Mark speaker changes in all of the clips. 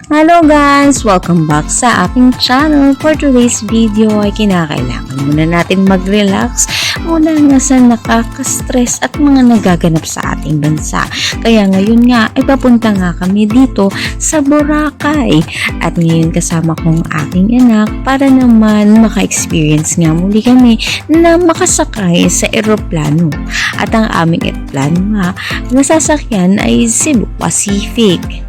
Speaker 1: Hello guys! Welcome back sa aking channel. For today's video ay kinakailangan muna natin mag-relax mula nga sa nakaka-stress at mga nagaganap sa ating bansa. Kaya ngayon nga ay papunta nga kami dito sa Boracay. At ngayon kasama kong aking anak para naman maka-experience nga muli kami na makasakay sa eroplano. At ang aming eroplano nga na sasakyan ay Cebu Pacific.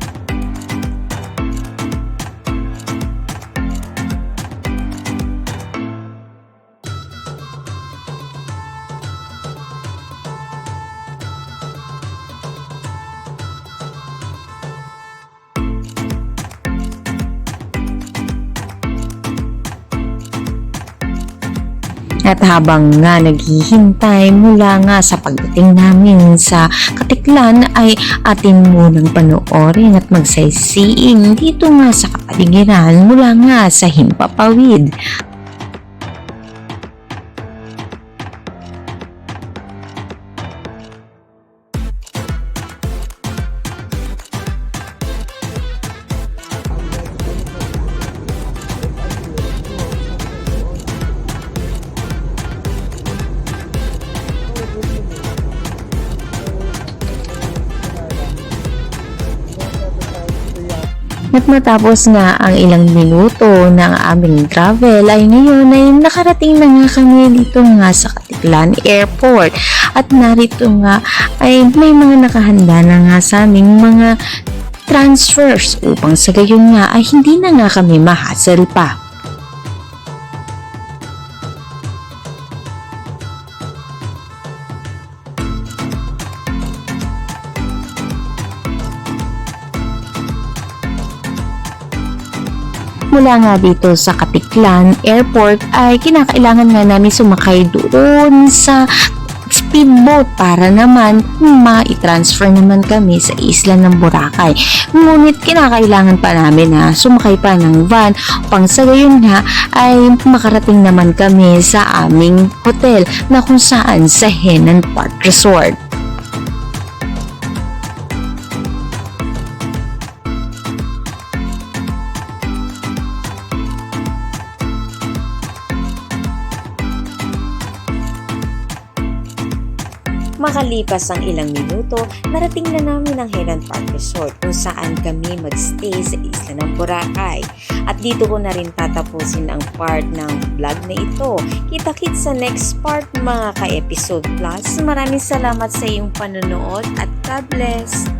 Speaker 1: At habang nga naghihintay mula nga sa pagdating namin sa Katiklan ay atin munang panoorin at magsightseeing dito nga sa kapaligiran mula nga sa Himpapawid. At matapos nga ang ilang minuto ng aming travel ay ngayon ay nakarating na nga kami dito nga sa Katiklan Airport. At narito nga ay may mga nakahanda na nga sa aming mga transfers upang sa gayon nga ay hindi na nga kami ma-hassle pa. Mula nga dito sa Katiklan Airport ay kinakailangan nga namin sumakay doon sa speedboat para naman ma-transfer naman kami sa isla ng Boracay. Ngunit kinakailangan pa namin na sumakay pa ng van upang sa gayon nga ay makarating naman kami sa aming hotel na kung saan sa Henan Park Resort. Makalipas ang ilang minuto, narating na namin ang Henan Park Resort kung saan kami magstay sa isla ng Boracay. At dito ko na rin tatapusin ang part ng vlog na ito. Kita-kits sa next part mga ka-episode plus. Maraming salamat sa iyong panonood at God bless!